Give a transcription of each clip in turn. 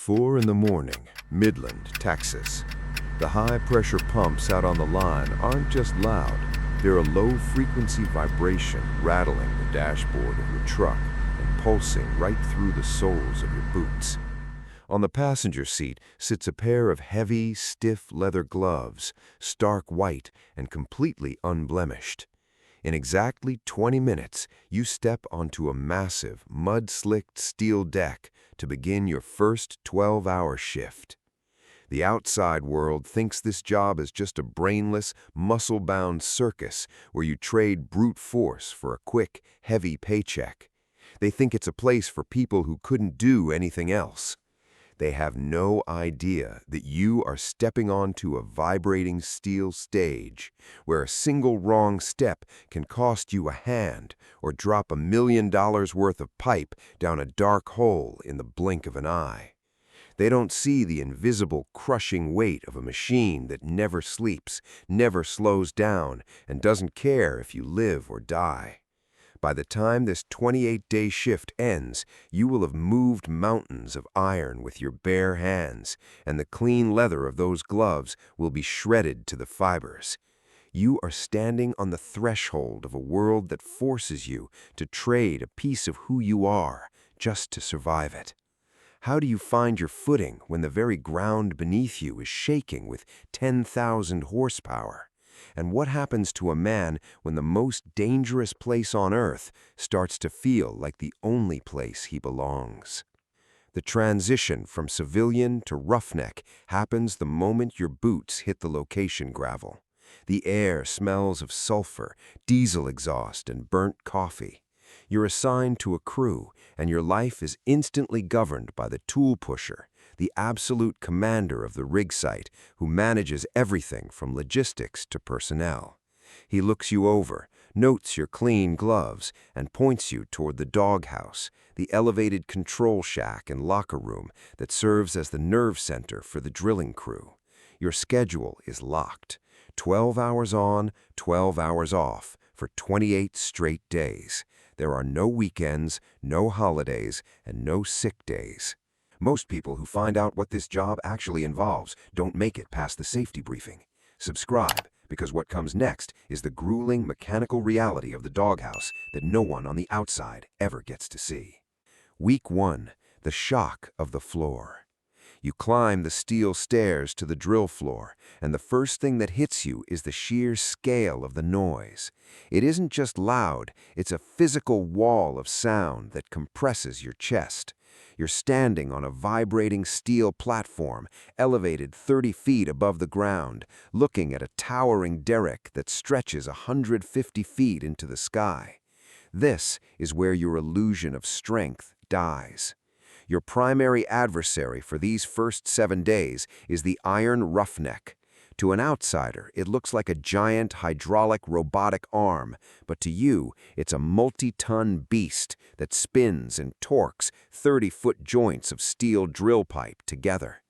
4 in the morning, Midland, Texas. The high-pressure pumps out on the line aren't just loud, they're a low-frequency vibration rattling the dashboard of your truck and pulsing right through the soles of your boots. On the passenger seat sits a pair of heavy, stiff leather gloves, stark white and completely unblemished. In exactly 20 minutes, you step onto a massive, mud-slicked steel deck to begin your first 12-hour shift. The outside world thinks this job is just a brainless, muscle-bound circus where you trade brute force for a quick, heavy paycheck. They think it's a place for people who couldn't do anything else. They have no idea that you are stepping onto a vibrating steel stage where a single wrong step can cost you a hand or drop $1 million worth of pipe down a dark hole in the blink of an eye. They don't see the invisible, crushing weight of a machine that never sleeps, never slows down, and doesn't care if you live or die. By the time this 28-day shift ends, you will have moved mountains of iron with your bare hands, and the clean leather of those gloves will be shredded to the fibers. You are standing on the threshold of a world that forces you to trade a piece of who you are just to survive it. How do you find your footing when the very ground beneath you is shaking with 10,000 horsepower? And what happens to a man when the most dangerous place on earth starts to feel like the only place he belongs? The transition from civilian to roughneck happens the moment your boots hit the location gravel. The air smells of sulfur, diesel exhaust, and burnt coffee. You're assigned to a crew, and your life is instantly governed by the tool pusher, the absolute commander of the rig site, who manages everything from logistics to personnel. He looks you over, notes your clean gloves, and points you toward the doghouse, the elevated control shack and locker room that serves as the nerve center for the drilling crew. Your schedule is locked. 12 hours on, 12 hours off, for 28 straight days. There are no weekends, no holidays, and no sick days. Most people who find out what this job actually involves don't make it past the safety briefing. Subscribe, because what comes next is the grueling mechanical reality of the doghouse that no one on the outside ever gets to see. Week 1, the shock of the floor. You climb the steel stairs to the drill floor, and the first thing that hits you is the sheer scale of the noise. It isn't just loud, it's a physical wall of sound that compresses your chest. You're standing on a vibrating steel platform, elevated 30 feet above the ground, looking at a towering derrick that stretches 150 feet into the sky. This is where your illusion of strength dies. Your primary adversary for these first 7 days is the iron roughneck. To an outsider, it looks like a giant hydraulic robotic arm, but to you, it's a multi-ton beast that spins and torques 30-foot joints of steel drill pipe together.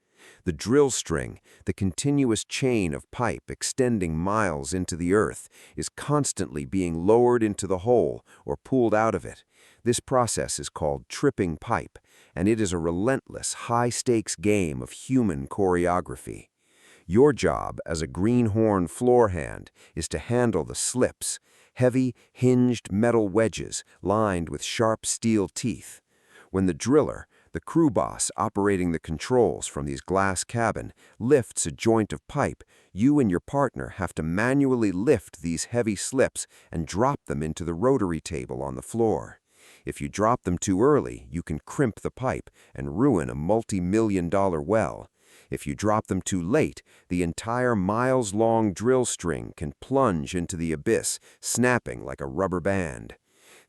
The drill string, the continuous chain of pipe extending miles into the earth, is constantly being lowered into the hole or pulled out of it. This process is called tripping pipe, and it is a relentless, high-stakes game of human choreography. Your job as a greenhorn floor hand is to handle the slips, heavy, hinged metal wedges lined with sharp steel teeth. When the driller, the crew boss operating the controls from these glass cabin, lifts a joint of pipe, you and your partner have to manually lift these heavy slips and drop them into the rotary table on the floor. If you drop them too early, you can crimp the pipe and ruin a multi-million-dollar well. If you drop them too late, the entire miles-long drill string can plunge into the abyss, snapping like a rubber band.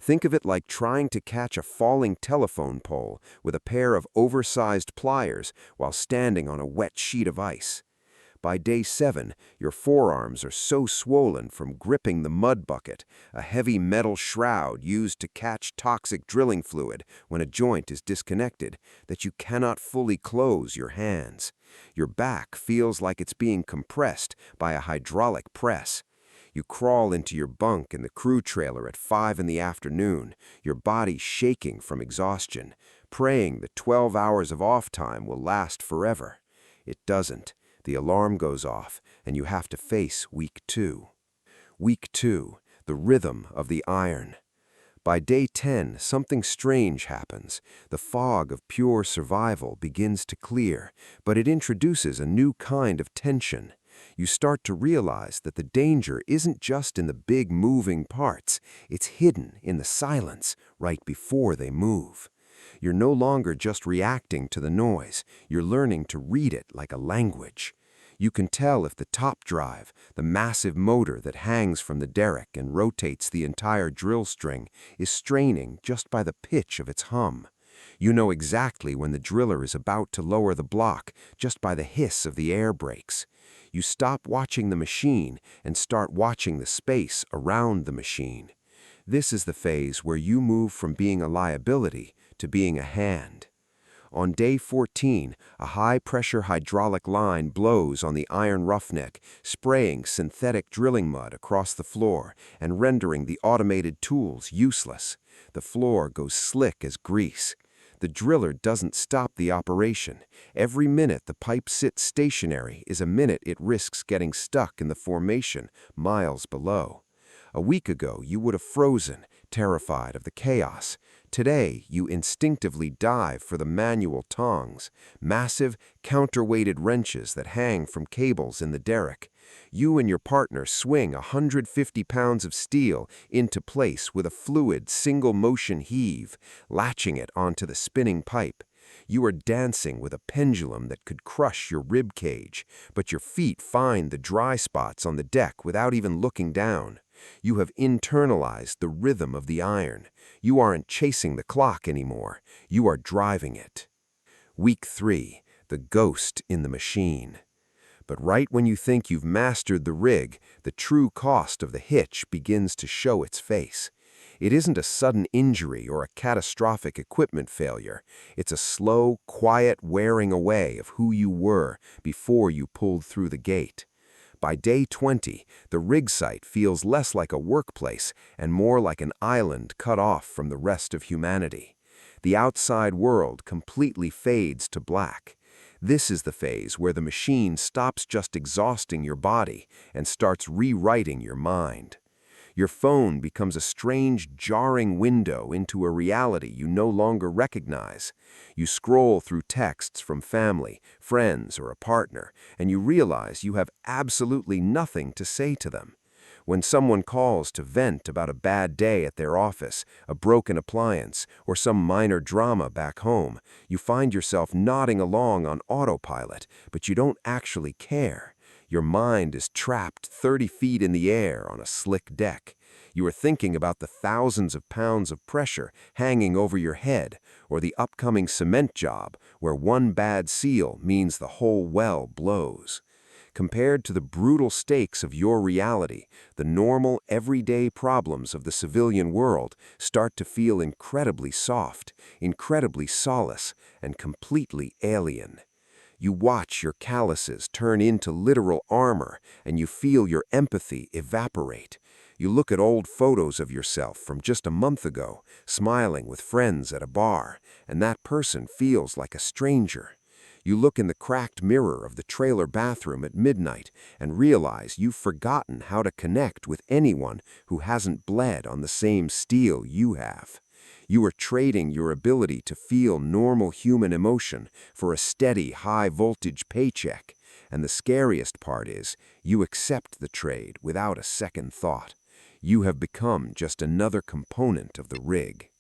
Think of it like trying to catch a falling telephone pole with a pair of oversized pliers while standing on a wet sheet of ice. By day 7, your forearms are so swollen from gripping the mud bucket, a heavy metal shroud used to catch toxic drilling fluid when a joint is disconnected, that you cannot fully close your hands. Your back feels like it's being compressed by a hydraulic press. You crawl into your bunk in the crew trailer at 5 in the afternoon, your body shaking from exhaustion, praying that 12 hours of off time will last forever. It doesn't. The alarm goes off, and you have to face week 2. Week 2, the rhythm of the iron. By day 10, something strange happens. The fog of pure survival begins to clear, but it introduces a new kind of tension. You start to realize that the danger isn't just in the big moving parts, it's hidden in the silence right before they move. You're no longer just reacting to the noise, you're learning to read it like a language. You can tell if the top drive, the massive motor that hangs from the derrick and rotates the entire drill string, is straining just by the pitch of its hum. You know exactly when the driller is about to lower the block just by the hiss of the air brakes. You stop watching the machine and start watching the space around the machine. This is the phase where you move from being a liability to being a hand. On day 14, a high-pressure hydraulic line blows on the iron roughneck, spraying synthetic drilling mud across the floor and rendering the automated tools useless. The floor goes slick as grease. The driller doesn't stop the operation. Every minute the pipe sits stationary is a minute it risks getting stuck in the formation miles below. A week ago, you would have frozen, terrified of the chaos. Today, you instinctively dive for the manual tongs, massive, counterweighted wrenches that hang from cables in the derrick. You and your partner swing 150 pounds of steel into place with a fluid, single-motion heave, latching it onto the spinning pipe. You are dancing with a pendulum that could crush your rib cage, but your feet find the dry spots on the deck without even looking down. You have internalized the rhythm of the iron. You aren't chasing the clock anymore. You are driving it. Week 3, the ghost in the machine. But right when you think you've mastered the rig, the true cost of the hitch begins to show its face. It isn't a sudden injury or a catastrophic equipment failure. It's a slow, quiet wearing away of who you were before you pulled through the gate. By day 20, the rig site feels less like a workplace and more like an island cut off from the rest of humanity. The outside world completely fades to black. This is the phase where the machine stops just exhausting your body and starts rewriting your mind. Your phone becomes a strange, jarring window into a reality you no longer recognize. You scroll through texts from family, friends, or a partner, and you realize you have absolutely nothing to say to them. When someone calls to vent about a bad day at their office, a broken appliance, or some minor drama back home, you find yourself nodding along on autopilot, but you don't actually care. Your mind is trapped 30 feet in the air on a slick deck. You are thinking about the thousands of pounds of pressure hanging over your head, or the upcoming cement job where one bad seal means the whole well blows. Compared to the brutal stakes of your reality, the normal, everyday problems of the civilian world start to feel incredibly soft, incredibly solace, and completely alien. You watch your calluses turn into literal armor, and you feel your empathy evaporate. You look at old photos of yourself from just a month ago, smiling with friends at a bar, and that person feels like a stranger. You look in the cracked mirror of the trailer bathroom at midnight and realize you've forgotten how to connect with anyone who hasn't bled on the same steel you have. You are trading your ability to feel normal human emotion for a steady, high-voltage paycheck. And the scariest part is, you accept the trade without a second thought. You have become just another component of the rig.